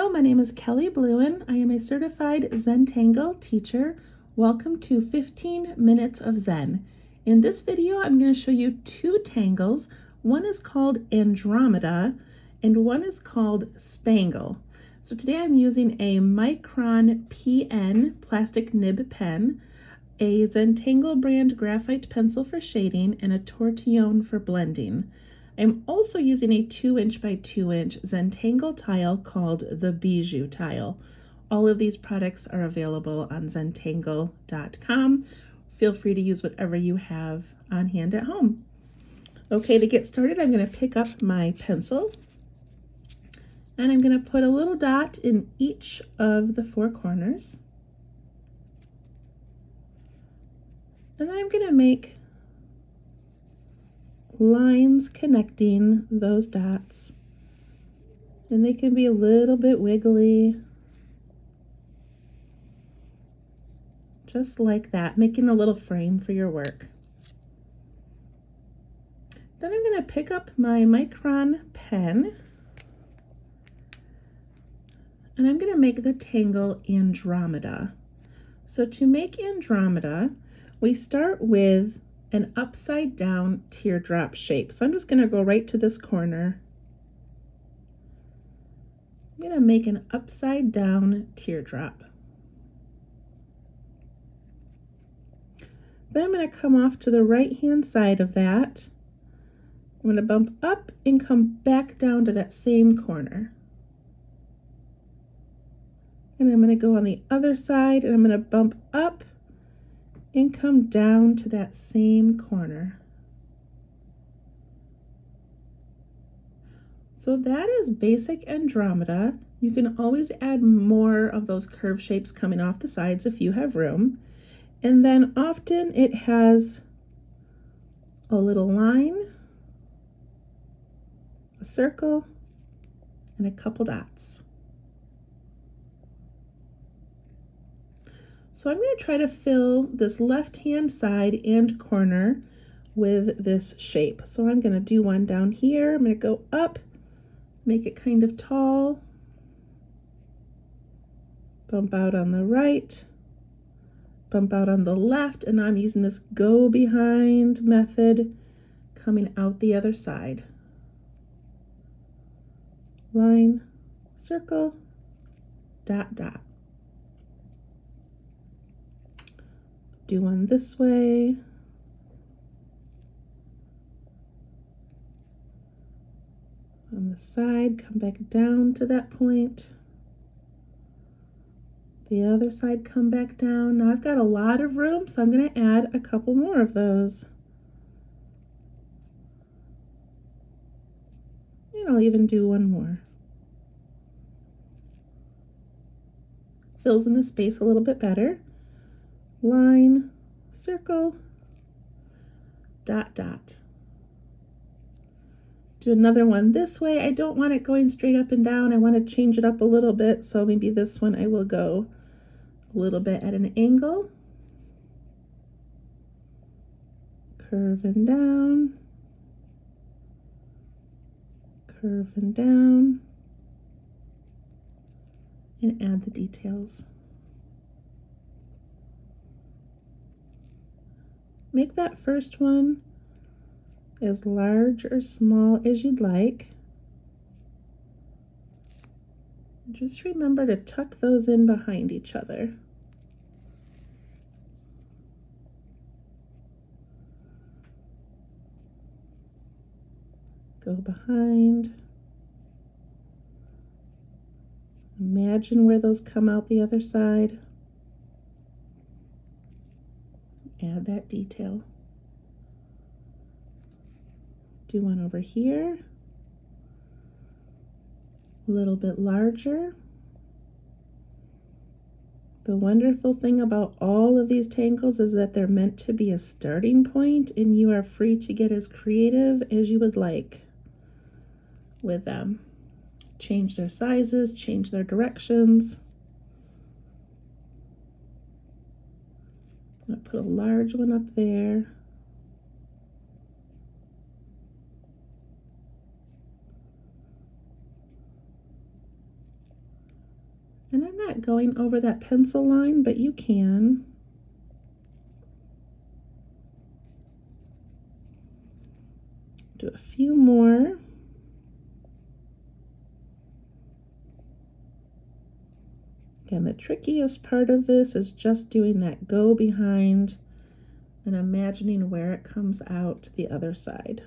Hello, my name is Kelly Bluen. I am a certified Zentangle teacher. Welcome to 15 Minutes of Zen. In this video, I'm going to show you two tangles. One is called Andromeda and one is called Spangle. So today I'm using a micron PN plastic nib pen, a Zentangle brand graphite pencil for shading, and a tortillion for blending. I'm also using a 2" by 2" Zentangle tile called the Bijou tile. All of these products are available on zentangle.com. Feel free to use whatever you have on hand at home. Okay, to get started, I'm going to pick up my pencil and I'm going to put a little dot in each of the four corners. And then I'm going to make lines connecting those dots, and they can be a little bit wiggly, just like that, making a little frame for your work. Then I'm going to pick up my micron pen and I'm going to make the tangle Andromeda. So to make Andromeda, we start with an upside down teardrop shape. So I'm just going to go right to this corner. I'm going to make an upside down teardrop. Then I'm going to come off to the right hand side of that. I'm going to bump up and come back down to that same corner. And I'm going to go on the other side and I'm going to bump up and come down to that same corner. So that is basic Andromeda. You can always add more of those curve shapes coming off the sides if you have room. And then often it has a little line, a circle, and a couple dots. So I'm going to try to fill this left-hand side and corner with this shape. So I'm going to do one down here. I'm going to go up, make it kind of tall, bump out on the right, bump out on the left, and I'm using this go behind method coming out the other side. Line, circle, dot, dot. Do one this way. On the side, come back down to that point. The other side, come back down. Now I've got a lot of room, so I'm going to add a couple more of those. And I'll even do one more. Fills in the space a little bit better. Line, circle, dot, dot. Do another one this way. I don't want it going straight up and down. I want to change it up a little bit, so maybe this one I will go a little bit at an angle. Curving down, curving down, and add the details. Make that first one as large or small as you'd like. Just remember to tuck those in behind each other. Go behind. Imagine where those come out the other side. Add that detail. Do one over here, a little bit larger. The wonderful thing about all of these tangles is that they're meant to be a starting point, and you are free to get as creative as you would like with them. Change their sizes, change their directions. I'm going to put a large one up there. And I'm not going over that pencil line, but you can. Do a few more. Again, the trickiest part of this is just doing that go behind and imagining where it comes out the other side.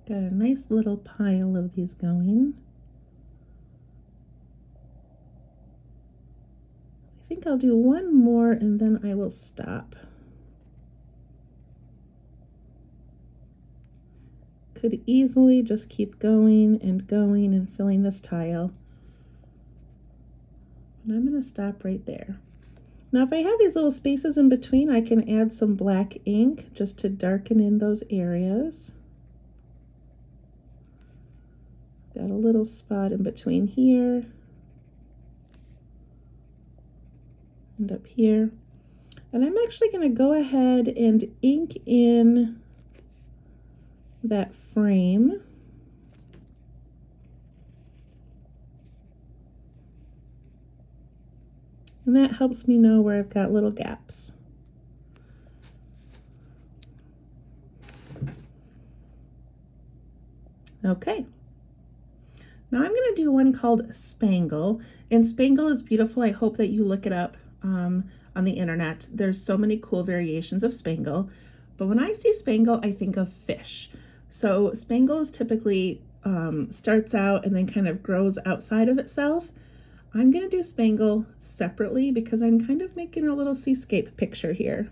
Got a nice little pile of these going. I think I'll do one more and then I will stop. Could easily just keep going and filling this tile. And I'm going to stop right there. Now if I have these little spaces in between, I can add some black ink just to darken in those areas. Got a little spot in between here and up here. And I'm actually going to go ahead and ink in that frame. And that helps me know where I've got little gaps. Okay. Now I'm going to do one called Spangle, and Spangle is beautiful. I hope that you look it up on the internet. There's so many cool variations of Spangle, but when I see Spangle, I think of fish. So Spangle is typically starts out and then kind of grows outside of itself. I'm going to do Spangle separately because I'm kind of making a little seascape picture here.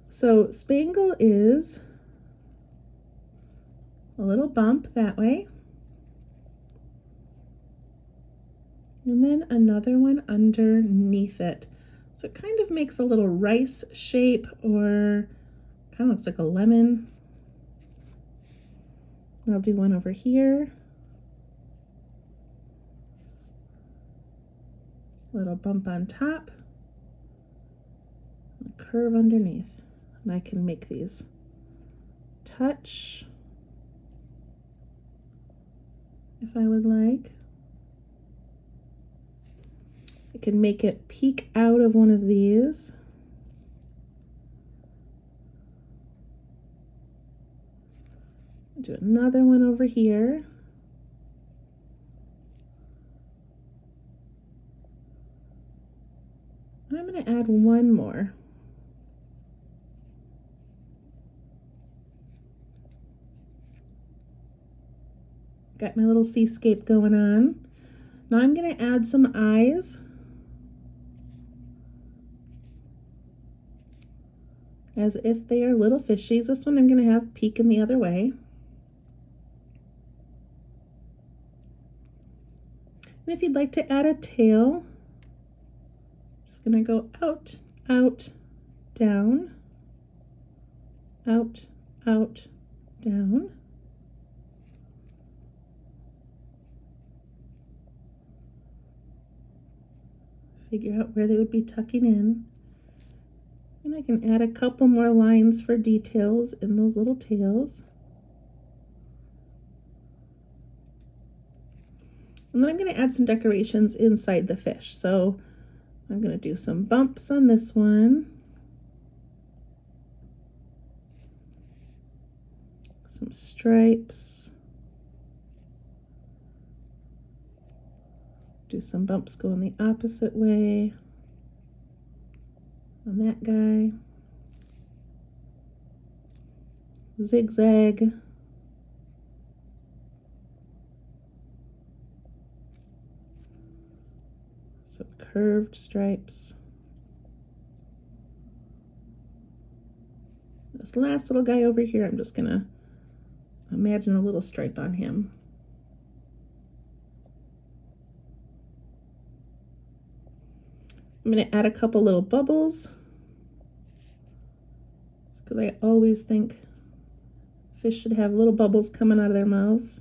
So Spangle is a little bump that way. And then another one underneath it. So it kind of makes a little rice shape, or kind of looks like a lemon. I'll do one over here. Little bump on top. A curve underneath. And I can make these touch if I would like. I can make it peek out of one of these. Do another one over here. I'm going to add one more. Got my little seascape going on. Now I'm going to add some eyes. As if they are little fishies. This one I'm going to have peeking the other way. And if you'd like to add a tail, just going to go out, out, down, out, out, down. Figure out where they would be tucking in. And I can add a couple more lines for details in those little tails. And then I'm going to add some decorations inside the fish. So I'm going to do some bumps on this one. Some stripes. Do some bumps going the opposite way on that guy. Zigzag. Some curved stripes. This last little guy over here, I'm just gonna imagine a little stripe on him. I'm going to add a couple little bubbles because I always think fish should have little bubbles coming out of their mouths.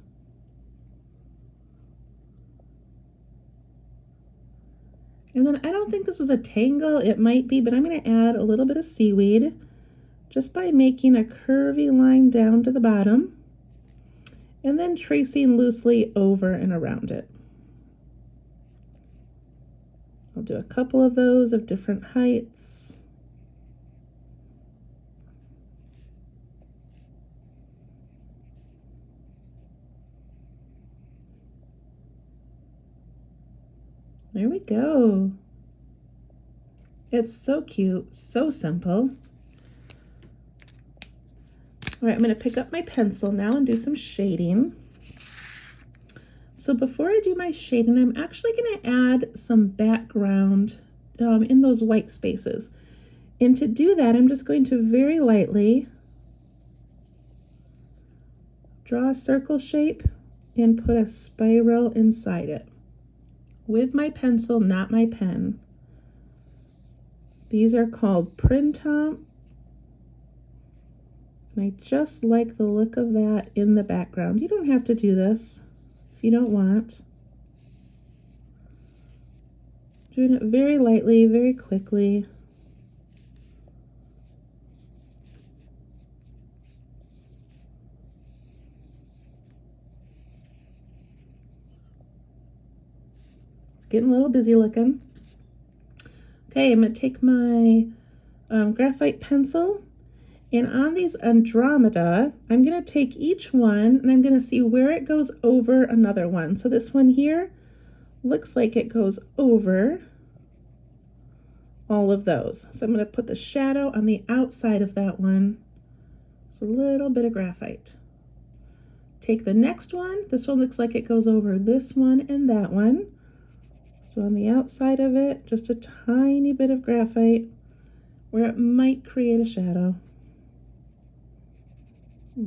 And then I don't think this is a tangle, it might be, but I'm going to add a little bit of seaweed just by making a curvy line down to the bottom and then tracing loosely over and around it. I'll do a couple of those of different heights. There we go. It's so cute, so simple. All right, I'm going to pick up my pencil now and do some shading. So before I do my shading, I'm actually going to add some background in those white spaces. And to do that, I'm just going to very lightly draw a circle shape and put a spiral inside it with my pencil, not my pen. These are called printemps. And I just like the look of that in the background. You don't have to do this if you don't want. Doing it very lightly, very quickly. It's getting a little busy looking. Okay, I'm going to take my graphite pencil, and on these Andromeda, I'm going to take each one and I'm going to see where it goes over another one. So this one here looks like it goes over all of those. So I'm going to put the shadow on the outside of that one. It's a little bit of graphite. Take the next one. This one looks like it goes over this one and that one. So on the outside of it, just a tiny bit of graphite where it might create a shadow.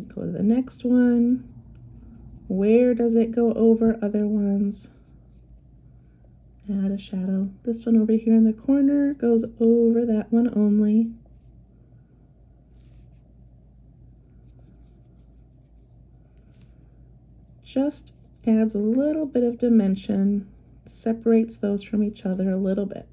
Go to the next one. Where does it go over other ones? Add a shadow. This one over here in the corner goes over that one only. Just adds a little bit of dimension, separates those from each other a little bit.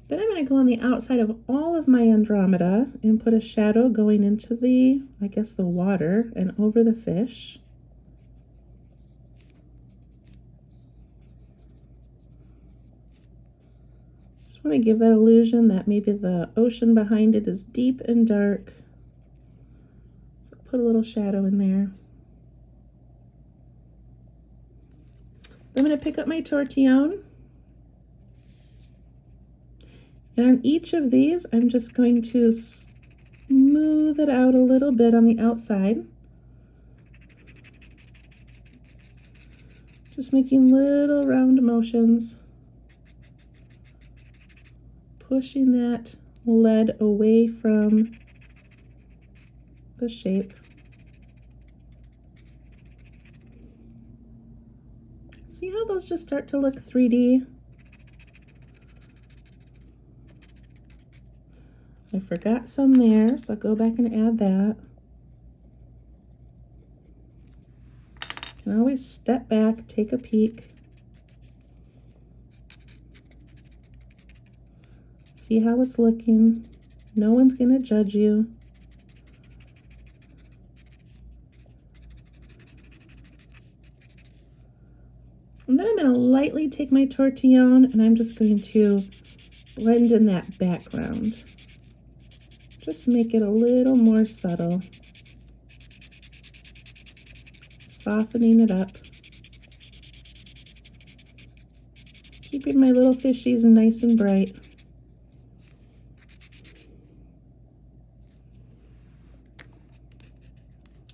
Then I'm going to go on the outside of all of my Andromeda and put a shadow going into the, I guess, the water and over the fish. Just want to give that illusion that maybe the ocean behind it is deep and dark. So put a little shadow in there. Then I'm going to pick up my tortillion. And on each of these, I'm just going to smooth it out a little bit on the outside. Just making little round motions. Pushing that lead away from the shape. See how those just start to look 3D? I forgot some there, so I'll go back and add that. You can always step back, take a peek. See how it's looking. No one's going to judge you. And then I'm going to lightly take my tortillion and I'm just going to blend in that background. Just make it a little more subtle. Softening it up. Keeping my little fishies nice and bright.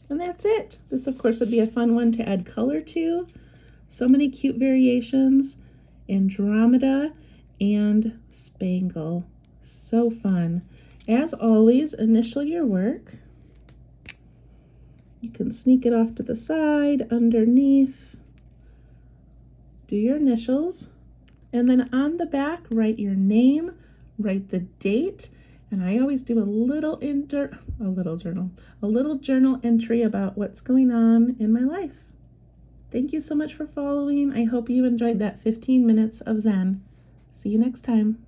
And that's it. This, of course, would be a fun one to add color to. So many cute variations. Andromeda and Spangle. So fun. As always, initial your work. You can sneak it off to the side, underneath. Do your initials. And then on the back, write your name, write the date, And I always do a little journal entry about what's going on in my life. Thank you so much for following. I hope you enjoyed that 15 minutes of Zen. See you next time.